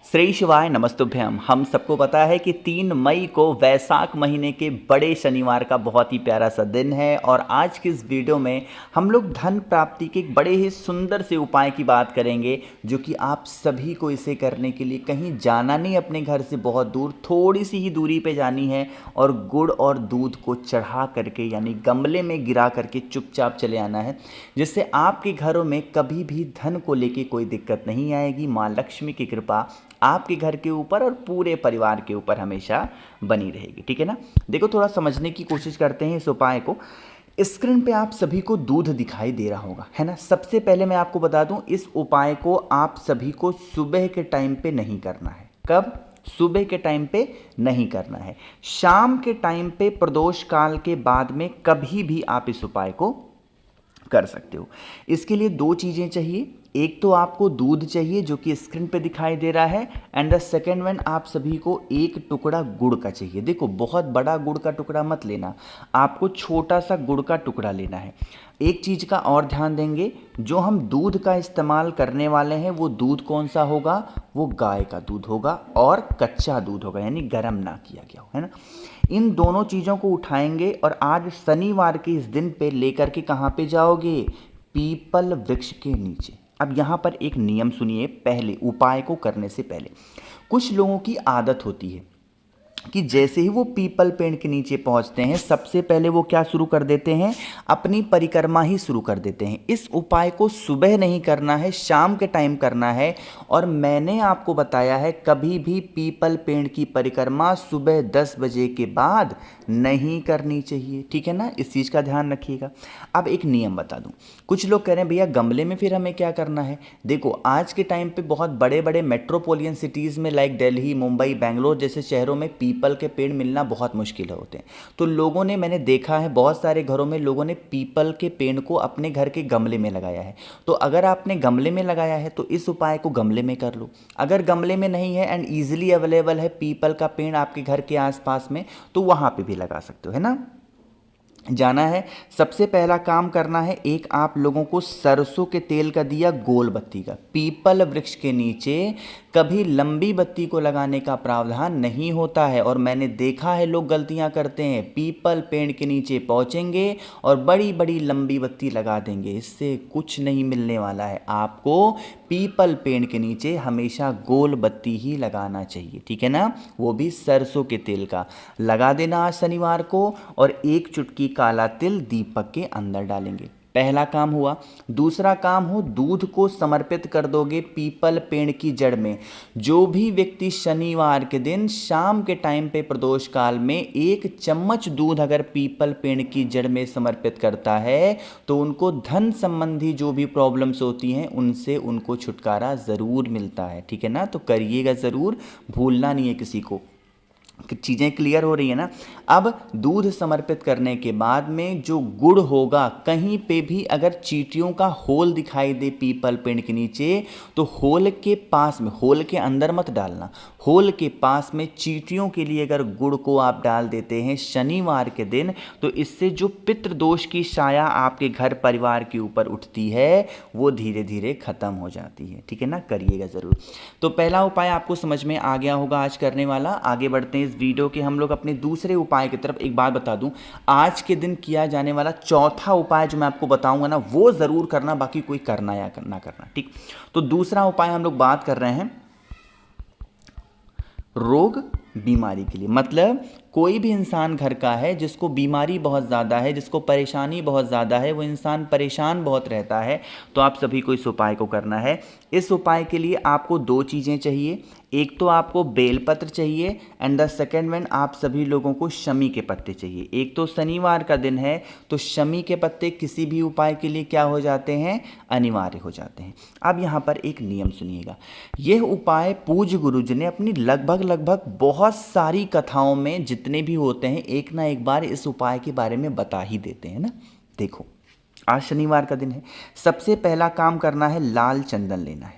श्री शिवाय नमस्तुभ्यम। हम सबको पता है कि 3 मई को वैशाख महीने के बड़े शनिवार का बहुत ही प्यारा सा दिन है और आज की इस वीडियो में हम लोग धन प्राप्ति के एक बड़े ही सुंदर से उपाय की बात करेंगे, जो कि आप सभी को इसे करने के लिए कहीं जाना नहीं, अपने घर से बहुत दूर थोड़ी सी ही दूरी पे जानी है और गुड़ और दूध को चढ़ा करके यानी गमले में गिरा करके चुपचाप चले आना है, जिससे आपके घरों में कभी भी धन को लेके कोई दिक्कत नहीं आएगी। माँ लक्ष्मी की कृपा आपके घर के ऊपर और पूरे परिवार के ऊपर हमेशा बनी रहेगी। ठीक है ना। देखो, थोड़ा समझने की कोशिश करते हैं इस उपाय को। स्क्रीन पे आप सभी को दूध दिखाई दे रहा होगा, है ना। सबसे पहले मैं आपको बता दूं, इस उपाय को आप सभी को सुबह के टाइम पे नहीं करना है। कब? सुबह के टाइम पे नहीं करना है, शाम के टाइम पे प्रदोष काल के बाद में कभी भी आप इस उपाय को कर सकते हो। इसके लिए 2 चीज़ें चाहिए। एक तो आपको दूध चाहिए जो कि स्क्रीन पे दिखाई दे रहा है, एंड द सेकेंड वन आप सभी को एक टुकड़ा गुड़ का चाहिए। देखो, बहुत बड़ा गुड़ का टुकड़ा मत लेना, आपको छोटा सा गुड़ का टुकड़ा लेना है। एक चीज़ का और ध्यान देंगे, जो हम दूध का इस्तेमाल करने वाले हैं वो दूध कौन सा होगा? वो गाय का दूध होगा और कच्चा दूध होगा, यानी गर्म ना किया गया हो, है ना। इन दोनों चीज़ों को उठाएंगे और आज शनिवार के इस दिन पे लेकर के कहाँ पे जाओगे? पीपल वृक्ष के नीचे। अब यहाँ पर एक नियम सुनिए, पहले उपाय को करने से पहले कुछ लोगों की आदत होती है कि जैसे ही वो पीपल पेड़ के नीचे पहुंचते हैं, सबसे पहले वो क्या शुरू कर देते हैं? अपनी परिक्रमा ही शुरू कर देते हैं। इस उपाय को सुबह नहीं करना है, शाम के टाइम करना है। और मैंने आपको बताया है, कभी भी पीपल पेड़ की परिक्रमा सुबह 10 बजे के बाद नहीं करनी चाहिए। ठीक है ना, इस चीज़ का ध्यान रखिएगा। अब एक नियम बता दूं, कुछ लोग कह रहे हैं भैया गमले में फिर हमें क्या करना है? देखो, आज के टाइम पे बहुत बड़े बड़े मेट्रोपोलियन सिटीज़ में लाइक दिल्ली, मुंबई, बेंगलोर जैसे शहरों में पीपल के पेड़ मिलना बहुत मुश्किल होते हैं। तो लोगों ने, मैंने देखा है बहुत सारे घरों में लोगों ने पीपल के पेड़ को अपने घर के गमले में लगाया है। तो अगर आपने गमले में लगाया है तो इस उपाय को गमले में कर लो। अगर गमले में नहीं है एंड ईजिली अवेलेबल है पीपल का पेड़ आपके घर के आसपास में, तो वहाँ पे भी लगा सकते हो, है ना। जाना है, सबसे पहला काम करना है, एक आप लोगों को सरसों के तेल का दिया गोल बत्ती का। पीपल वृक्ष के नीचे कभी लंबी बत्ती को लगाने का प्रावधान नहीं होता है और मैंने देखा है लोग गलतियां करते हैं, पीपल पेड़ के नीचे पहुंचेंगे और बड़ी बड़ी लंबी बत्ती लगा देंगे। इससे कुछ नहीं मिलने वाला है। आपको पीपल पेड़ के नीचे हमेशा गोल बत्ती ही लगाना चाहिए, ठीक है ना। वो भी सरसों के तेल का लगा देना आज शनिवार को, और एक चुटकी काला तिल दीपक के अंदर डालेंगे। पहला काम हुआ। दूसरा काम हो, दूध को समर्पित कर दोगे पीपल पेड़ की जड़ में। जो भी व्यक्ति शनिवार के दिन शाम के टाइम पे प्रदोष काल में 1 चम्मच दूध अगर पीपल पेड़ की जड़ में समर्पित करता है, तो उनको धन संबंधी जो भी प्रॉब्लम्स होती हैं उनसे उनको छुटकारा ज़रूर मिलता है। ठीक है ना, तो करिएगा ज़रूर, भूलना नहीं है किसी को। चीज़ें क्लियर हो रही है ना। अब दूध समर्पित करने के बाद में जो गुड़ होगा, कहीं पे भी अगर चींटियों का होल दिखाई दे पीपल पेड़ के नीचे, तो होल के पास में, होल के अंदर मत डालना, होल के पास में चींटियों के लिए अगर गुड़ को आप डाल देते हैं शनिवार के दिन, तो इससे जो पितृदोष की छाया आपके घर परिवार के ऊपर उठती है वो धीरे धीरे खत्म हो जाती है। ठीक है ना, करिएगा ज़रूर। तो पहला उपाय आपको समझ में आ गया होगा आज करने वाला। आगे बढ़ते हैं इस वीडियो के हम लोग अपने दूसरे उपाय की तरफ। एक बात बता दूं, आज के दिन किया जाने वाला चौथा उपाय जो मैं आपको बताऊंगा ना, वो ज़रूर करना, बाकी कोई करना या ना करना। ठीक, तो दूसरा उपाय हम लोग बात कर रहे हैं रोग बीमारी के लिए। मतलब कोई भी इंसान घर का है जिसको बीमारी बहुत ज़्यादा है, जिसको परेशानी बहुत ज़्यादा है, वो इंसान परेशान बहुत रहता है, तो आप सभी को इस उपाय को करना है। इस उपाय के लिए आपको 2 चीज़ें चाहिए। एक तो आपको बेलपत्र चाहिए एंड द सेकेंड वन आप सभी लोगों को शमी के पत्ते चाहिए। एक तो शनिवार का दिन है, तो शमी के पत्ते किसी भी उपाय के लिए क्या हो जाते हैं? अनिवार्य हो जाते हैं। अब यहाँ पर एक नियम सुनिएगा, यह उपाय पूज्य गुरु जी ने अपनी लगभग बहुत सारी कथाओं में जितने भी होते हैं, एक ना एक बार इस उपाय के बारे में बता ही देते हैं ना। देखो, आज शनिवार का दिन है, सबसे पहला काम करना है, लाल चंदन लेना है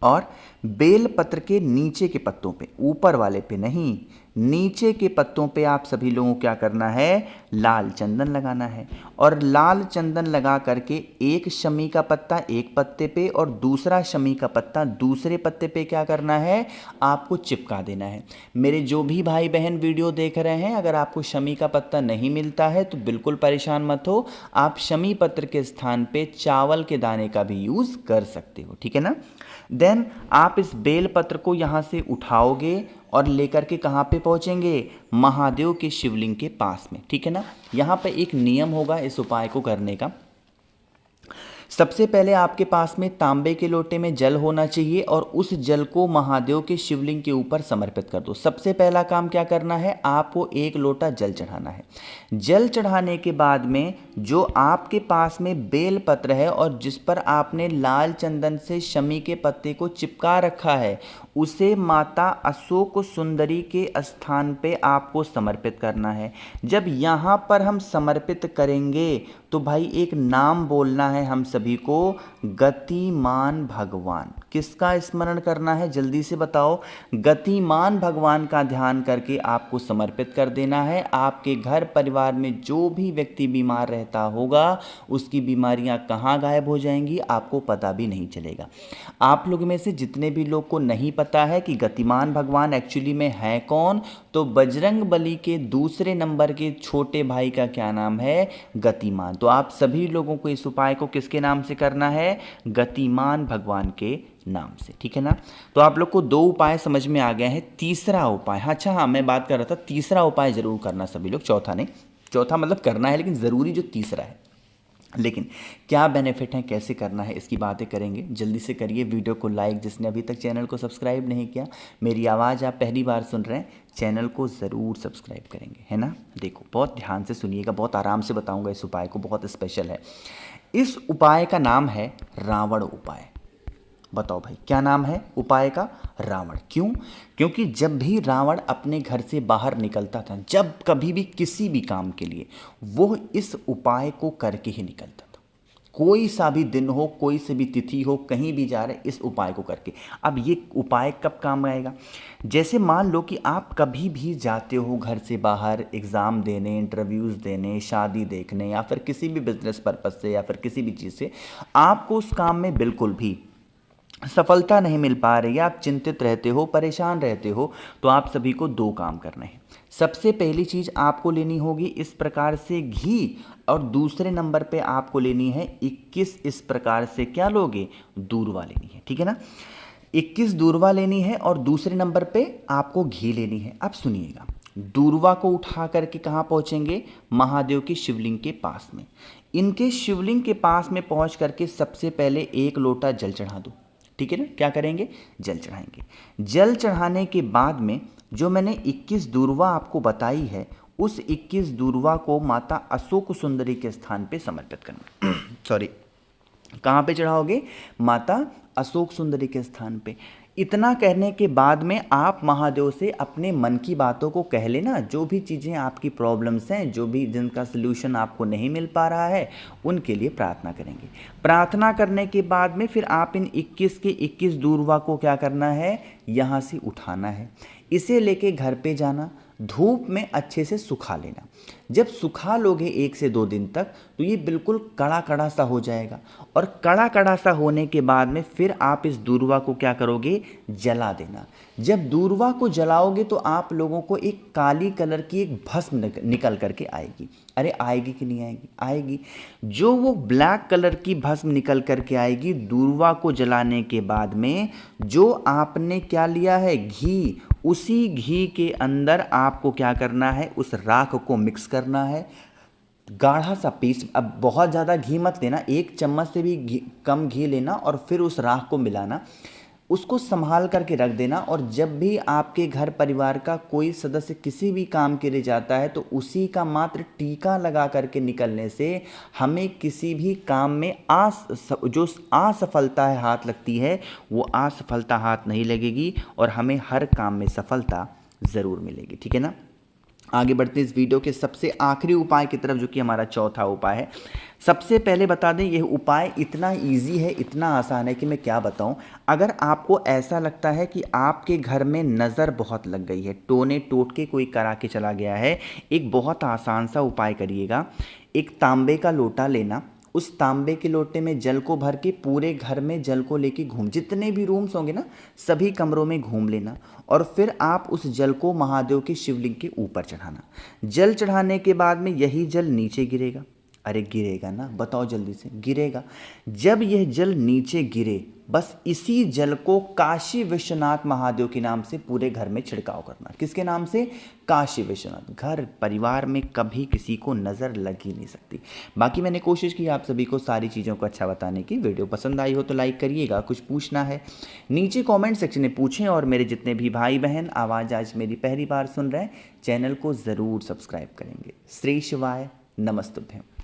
और बेल पत्र के नीचे के पत्तों पे, ऊपर वाले पे नहीं, नीचे के पत्तों पे आप सभी लोगों को क्या करना है, लाल चंदन लगाना है। और लाल चंदन लगा करके एक शमी का पत्ता एक पत्ते पे और दूसरा शमी का पत्ता दूसरे पत्ते पे क्या करना है, आपको चिपका देना है। मेरे जो भी भाई बहन वीडियो देख रहे हैं, अगर आपको शमी का पत्ता नहीं मिलता है तो बिल्कुल परेशान मत हो, आप शमी पत्र के स्थान पे चावल के दाने का भी यूज़ कर सकते हो, ठीक है ना। देन आप इस बेल पत्र को यहाँ से उठाओगे और लेकर के कहाँ पे पहुँचेंगे, महादेव के शिवलिंग के पास में, ठीक है ना। यहाँ पे एक नियम होगा इस उपाय को करने का। सबसे पहले आपके पास में तांबे के लोटे में जल होना चाहिए और उस जल को महादेव के शिवलिंग के ऊपर समर्पित कर दो। सबसे पहला काम क्या करना है, आपको एक लोटा जल चढ़ाना है। जल चढ़ाने के बाद में जो आपके पास में बेल पत्र है और जिस पर आपने लाल चंदन से शमी के पत्ते को चिपका रखा है, उसे माता अशोक सुंदरी के स्थान पे आपको समर्पित करना है। जब यहाँ पर हम समर्पित करेंगे तो भाई एक नाम बोलना है हम सभी को, गतिमान भगवान। किसका स्मरण करना है, जल्दी से बताओ। गतिमान भगवान का ध्यान करके आपको समर्पित कर देना है। आपके घर परिवार में जो भी व्यक्ति बीमार रहता होगा उसकी बीमारियां कहाँ गायब हो जाएंगी, आपको पता भी नहीं चलेगा। आप लोग में से जितने भी लोग को नहीं पता है कि गतिमान भगवान एक्चुअली में है कौन, तो बजरंग बली के दूसरे नंबर के छोटे भाई का क्या नाम है, गतिमान। तो आप सभी लोगों को इस उपाय को किसके नाम से करना है, गतिमान भगवान के नाम से, ठीक है ना। तो आप लोग को दो उपाय समझ में आ गए हैं। तीसरा उपाय, अच्छा हाँ मैं बात कर रहा था, तीसरा उपाय जरूर करना सभी लोग, चौथा नहीं। चौथा मतलब करना है लेकिन ज़रूरी जो तीसरा है, लेकिन क्या बेनिफिट है, कैसे करना है, इसकी बातें करेंगे। जल्दी से करिए वीडियो को लाइक, जिसने अभी तक चैनल को सब्सक्राइब नहीं किया, मेरी आवाज़ आप पहली बार सुन रहे हैं, चैनल को ज़रूर सब्सक्राइब करेंगे, है ना। देखो बहुत ध्यान से सुनिएगा, बहुत आराम से बताऊंगा इस उपाय को, बहुत स्पेशल है। इस उपाय का नाम है रावण उपाय। बताओ भाई क्या नाम है उपाय का, रावण। क्यों? क्योंकि जब भी रावण अपने घर से बाहर निकलता था, जब कभी भी किसी भी काम के लिए, वो इस उपाय को करके ही निकलता था। कोई सा भी दिन हो, कोई से भी तिथि हो, कहीं भी जा रहे, इस उपाय को करके। अब ये उपाय कब काम आएगा, जैसे मान लो कि आप कभी भी जाते हो घर से बाहर एग्ज़ाम देने, इंटरव्यूज़ देने, शादी देखने, या फिर किसी भी बिजनेस पर्पज़ से, या फिर किसी भी चीज़ से आपको उस काम में बिल्कुल भी सफलता नहीं मिल पा रही है, आप चिंतित रहते हो, परेशान रहते हो, तो आप सभी को दो काम करने हैं। सबसे पहली चीज़ आपको लेनी होगी इस प्रकार से घी, और दूसरे नंबर पे आपको लेनी है 21 इस प्रकार से क्या लोगे, दूर्वा लेनी है, ठीक है ना। 21 दूर्वा लेनी है और दूसरे नंबर पे आपको घी लेनी है। अब सुनिएगा, दूर्वा को उठा करके कहाँ पहुँचेंगे, महादेव के शिवलिंग के पास में। इनके शिवलिंग के पास में पहुँच करके सबसे पहले एक लोटा जल चढ़ा दो, ठीक है ना। क्या करेंगे, जल चढ़ाएंगे। जल चढ़ाने के बाद में जो मैंने 21 दूर्वा आपको बताई है, उस 21 दूर्वा को माता अशोक सुंदरी के स्थान पे समर्पित करना। सॉरी, कहाँ पे चढ़ाओगे, माता अशोक सुंदरी के स्थान पे। इतना कहने के बाद में आप महादेव से अपने मन की बातों को कह लेना, जो भी चीज़ें आपकी प्रॉब्लम्स हैं, जो भी जिनका सलूशन आपको नहीं मिल पा रहा है, उनके लिए प्रार्थना करेंगे। प्रार्थना करने के बाद में फिर आप इन 21 के 21 दूर्वा को क्या करना है, यहाँ से उठाना है, इसे लेके घर पे जाना, धूप में अच्छे से सुखा लेना। जब सुखा लोगे 1 से 2 दिन तक, तो ये बिल्कुल कड़ा कड़ा सा हो जाएगा, और कड़ा कड़ा सा होने के बाद में फिर आप इस दूर्वा को क्या करोगे, जला देना। जब दूर्वा को जलाओगे तो आप लोगों को एक काली कलर की एक भस्म निकल करके आएगी। अरे आएगी कि नहीं आएगी, आएगी। जो वो ब्लैक कलर की भस्म निकल करके आएगी दूर्वा को जलाने के बाद में, जो आपने क्या लिया है, घी, उसी घी के अंदर आपको क्या करना है, उस राख को मिक्स करना है, गाढ़ा सा पीस। अब बहुत ज़्यादा घी मत लेना, 1 चम्मच से भी कम घी लेना, और फिर उस राख को मिलाना, उसको संभाल करके रख देना। और जब भी आपके घर परिवार का कोई सदस्य किसी भी काम के लिए जाता है, तो उसी का मात्र टीका लगा करके निकलने से हमें किसी भी काम में जो असफलता है हाथ लगती है, वो असफलता हाथ नहीं लगेगी, और हमें हर काम में सफलता ज़रूर मिलेगी, ठीक है ना। आगे बढ़ते हैं इस वीडियो के सबसे आखिरी उपाय की तरफ, जो कि हमारा चौथा उपाय है। सबसे पहले बता दें, यह उपाय इतना इजी है, इतना आसान है कि मैं क्या बताऊं। अगर आपको ऐसा लगता है कि आपके घर में नज़र बहुत लग गई है, टोने टोटके कोई करा के चला गया है, एक बहुत आसान सा उपाय करिएगा। एक तांबे का लोटा लेना, उस तांबे के लोटे में जल को भर के पूरे घर में जल को लेके घूम, जितने भी रूम्स होंगे ना सभी कमरों में घूम लेना, और फिर आप उस जल को महादेव के शिवलिंग के ऊपर चढ़ाना। जल चढ़ाने के बाद में यही जल नीचे गिरेगा। अरे गिरेगा ना, बताओ जल्दी से, गिरेगा। जब यह जल नीचे गिरे, बस इसी जल को काशी विश्वनाथ महादेव के नाम से पूरे घर में छिड़काव करना। किसके नाम से? काशी विश्वनाथ। घर परिवार में कभी किसी को नज़र लग ही नहीं सकती। बाकी मैंने कोशिश की आप सभी को सारी चीज़ों को अच्छा बताने की। वीडियो पसंद आई हो तो लाइक करिएगा। कुछ पूछना है नीचे कमेंट सेक्शन में पूछें, और मेरे जितने भी भाई बहन आवाज़ आज मेरी पहली बार सुन रहे हैं, चैनल को ज़रूर सब्सक्राइब करेंगे। श्री शिवाय, नमस्तुभ्यम।